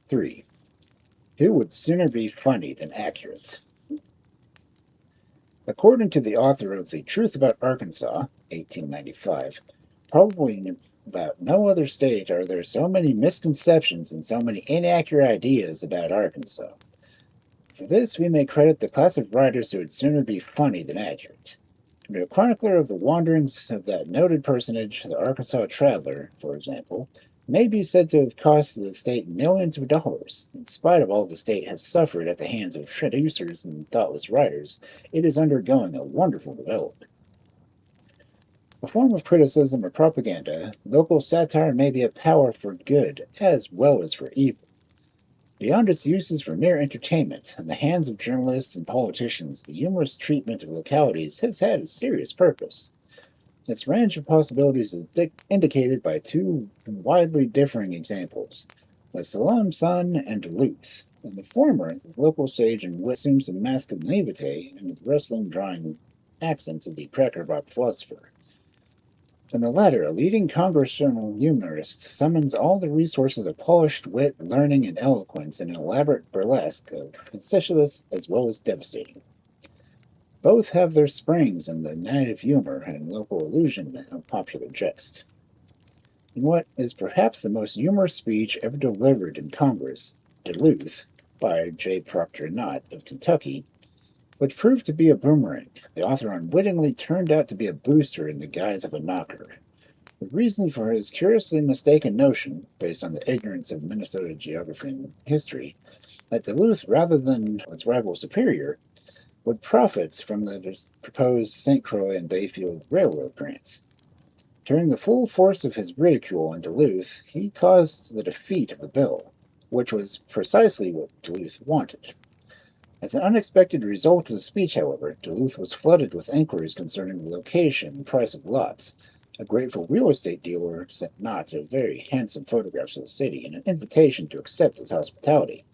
3. Who would sooner be funny than accurate? According to the author of The Truth About Arkansas, 1895, probably in about no other state are there so many misconceptions and so many inaccurate ideas about Arkansas. For this, we may credit the class of writers who would sooner be funny than accurate. The chronicler of the wanderings of that noted personage, the Arkansas Traveler, for example, may be said to have cost the state millions of dollars. In spite of all the state has suffered at the hands of traducers and thoughtless writers, it is undergoing a wonderful development. A form of criticism or propaganda, local satire may be a power for good as well as for evil. Beyond its uses for mere entertainment, in the hands of journalists and politicians, the humorous treatment of localities has had a serious purpose. Its range of possibilities is indicated by two widely differing examples, the Salem Sun and Duluth. In the former, the local sage and wit assumes a mask of naivete and the rustling, drawing accents of the cracker-bob philosopher. In the latter, a leading congressional humorist summons all the resources of polished wit, learning, and eloquence in an elaborate burlesque of facetious as well as devastating. Both have their springs in the native humor and local allusion of popular jest. In what is perhaps the most humorous speech ever delivered in Congress, Duluth, by J. Proctor Knott of Kentucky, which proved to be a boomerang, the author unwittingly turned out to be a booster in the guise of a knocker. The reason for his curiously mistaken notion, based on the ignorance of Minnesota geography and history, that Duluth, rather than its rival Superior, would profit from the proposed St. Croix and Bayfield Railroad grants. During the full force of his ridicule in Duluth, he caused the defeat of the bill, which was precisely what Duluth wanted. As an unexpected result of the speech, however, Duluth was flooded with inquiries concerning the location and price of lots. A grateful real estate dealer sent Knott very handsome photographs of the city and an invitation to accept his hospitality,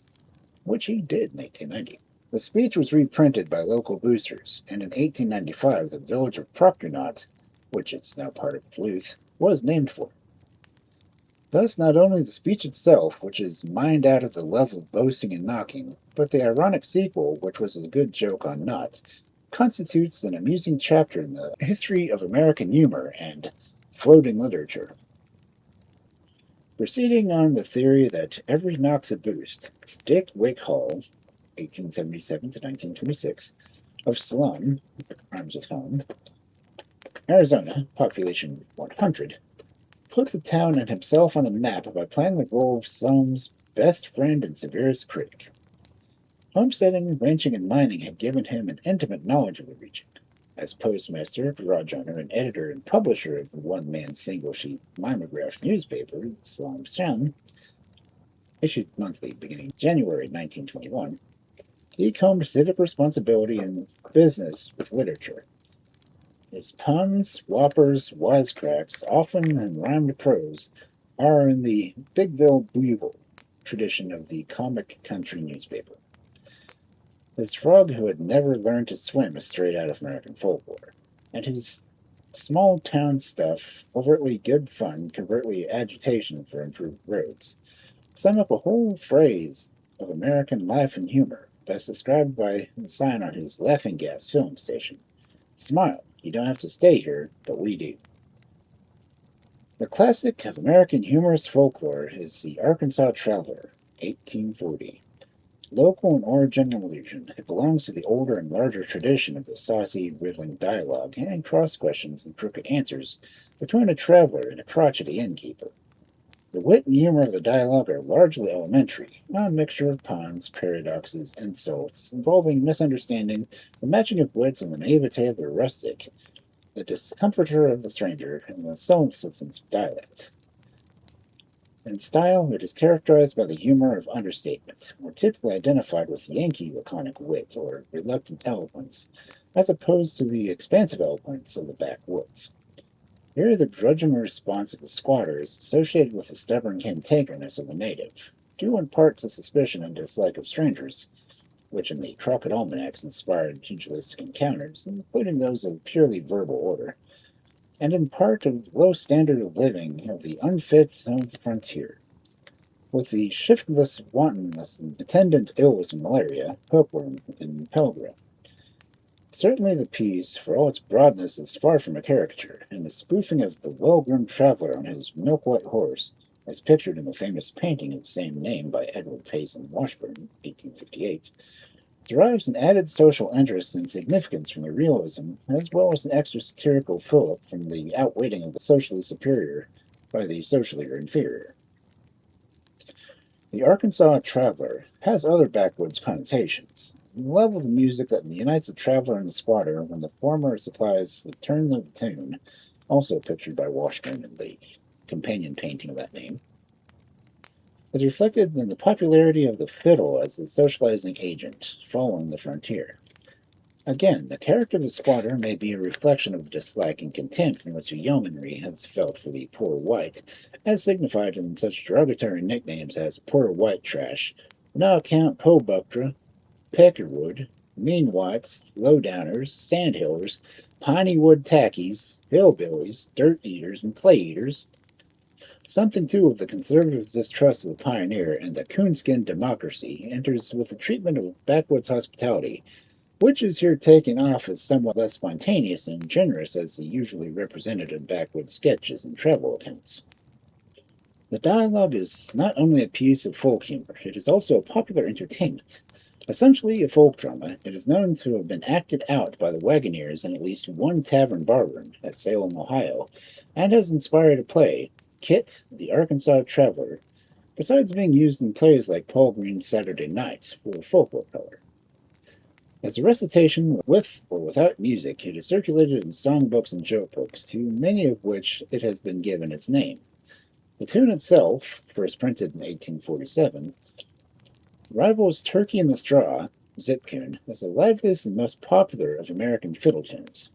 which he did in 1890. The speech was reprinted by local boosters, and in 1895 the village of Proctor Knott, which is now part of Duluth, was named for it. Thus, not only the speech itself, which is mined out at the level of boasting and knocking, but the ironic sequel, which was a good joke on Knott, constitutes an amusing chapter in the history of American humor and floating literature. Proceeding on the theory that every knock's a boost, Dick Wickhall, 1877 to 1926, of Salem, rhymes with home, Arizona, population 100, put the town and himself on the map by playing the role of Soam's best friend and severest critic. Homesteading, ranching, and mining had given him an intimate knowledge of the region. As postmaster, garage owner, and editor and publisher of the one-man single-sheet mimeograph newspaper, the Salem Sun, issued monthly beginning January 1921, he combed civic responsibility and business with literature. His puns, whoppers, wisecracks, often in rhymed prose, are in the Bigville Bugle tradition of the comic country newspaper. This frog who had never learned to swim is straight out of American folklore, and his small town stuff, overtly good fun, covertly agitation for improved roads, sum up a whole phrase of American life and humor, best described by the sign on his laughing gas filling station. Smile, you don't have to stay here, but we do. The classic of American humorous folklore is The Arkansas Traveler, 1840. Local in origin and allusion, it belongs to the older and larger tradition of the saucy, riddling dialogue and cross questions and crooked answers between a traveler and a crotchety innkeeper. The wit and humor of the dialogue are largely elementary, a mixture of puns, paradoxes, insults, involving misunderstanding, the matching of wits and the naivete of the rustic, the discomfiture of the stranger, and the solacence of dialect. In style, it is characterized by the humor of understatement, more typically identified with Yankee laconic wit or reluctant eloquence, as opposed to the expansive eloquence of the backwoods. Here, the grudging response of the squatter is associated with the stubborn cantankerousness of the native, due in part to suspicion and dislike of strangers, which in the Crockett Almanacs inspired pugilistic encounters, including those of purely verbal order, and in part of the low standard of living of the unfit of the frontier. with the shiftless wantonness and attendant ills of malaria, hookworm, and pilgrim. Certainly the piece, for all its broadness, is far from a caricature, and the spoofing of the well-groomed traveler on his milk-white horse, as pictured in the famous painting of the same name by Edward Payson Washburn, 1858, derives an added social interest and significance from the realism, as well as an extra satirical fillip from the outwitting of the socially superior by the socially inferior. The Arkansas traveler has other backwoods connotations. The love of the music that unites the traveler and the squatter when the former supplies the turn of the tune, also pictured by Washburn in the companion painting of that name, is reflected in the popularity of the fiddle as the socializing agent following the frontier. Again, the character of the squatter may be a reflection of the dislike and contempt in which the yeomanry has felt for the poor white, as signified in such derogatory nicknames as poor white trash, no account po buckra, peckerwood, mean whites, low-downers, sandhillers, piney wood tackies, hillbillies, dirt eaters, and clay eaters. Something, too, of the conservative distrust of the pioneer and the coonskin democracy enters with the treatment of backwoods hospitality, which is here taken off as somewhat less spontaneous and generous as the usually represented in backwoods sketches and travel accounts. The dialogue is not only a piece of folk humor, it is also a popular entertainment. Essentially a folk drama, it is known to have been acted out by the Wagoneers in at least one tavern barroom at Salem, Ohio, and has inspired a play, Kit, the Arkansas Traveler, besides being used in plays like Paul Green's Saturday Night for folklore color. As a recitation with or without music, it is circulated in songbooks and joke books, to many of which it has been given its name. The tune itself, first printed in 1847, rivals Turkey in the Straw, Zipcoon, as the liveliest and most popular of American fiddle tunes.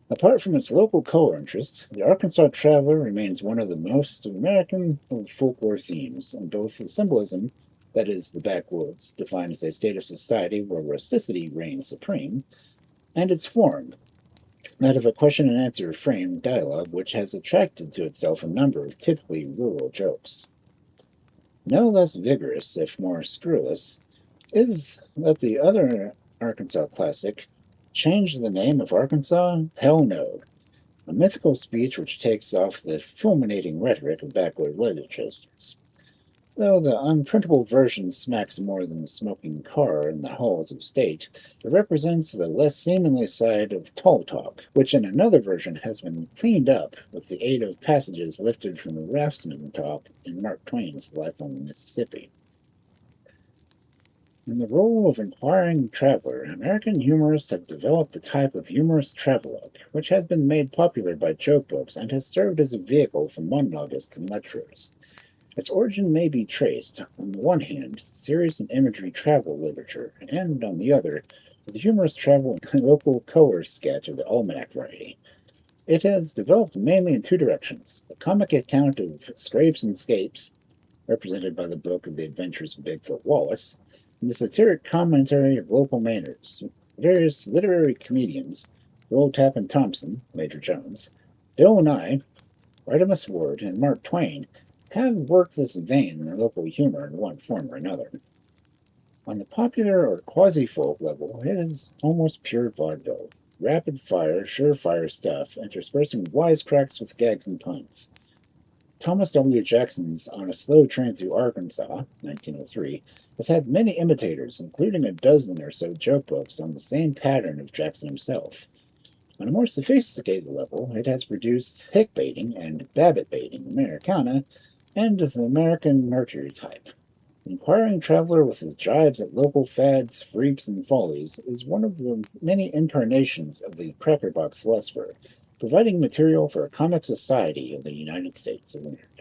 Apart from its local color interests, the Arkansas Traveler remains one of the most American of folklore themes, in both the symbolism, that is, the backwoods, defined as a state of society where rusticity reigns supreme, and its form, that of a question and answer frame dialogue which has attracted to itself a number of typically rural jokes. No less vigorous, if more scurrilous, is that the other Arkansas classic, Change the Name of Arkansas? Hell no, a mythical speech which takes off the fulminating rhetoric of backward legislatures. Though the unprintable version smacks more than the smoking car in the halls of state, it represents the less seemingly side of tall talk, which in another version has been cleaned up with the aid of passages lifted from the raftsman talk in Mark Twain's Life on the Mississippi. In the role of inquiring traveler, American humorists have developed a type of humorous travelogue, which has been made popular by joke books and has served as a vehicle for monologists and lecturers. Its origin may be traced, on the one hand, to serious and imagery travel literature, and, on the other, to the humorous travel and local color sketch of the almanac variety. It has developed mainly in two directions: the comic account of scrapes and scapes, represented by the book of the Adventures of Bigfoot Wallace, and the satiric commentary of local manners. Various literary comedians, Will Tappan Thompson, Major Jones, Bill Nye, Artemus Ward, and Mark Twain have worked this vein in their local humor in one form or another. On the popular or quasi-folk level, it is almost pure vaudeville, rapid-fire, surefire stuff, interspersing wisecracks with gags and puns. Thomas W. Jackson's On a Slow Train Through Arkansas, 1903, has had many imitators, including a dozen or so joke books on the same pattern of Jackson himself. On a more sophisticated level, it has produced hick baiting and Babbitt baiting Americana, and the American Mercury type. The inquiring traveler with his jibes at local fads, freaks, and follies is one of the many incarnations of the crackerbox philosopher, providing material for a comic society of the United States of America.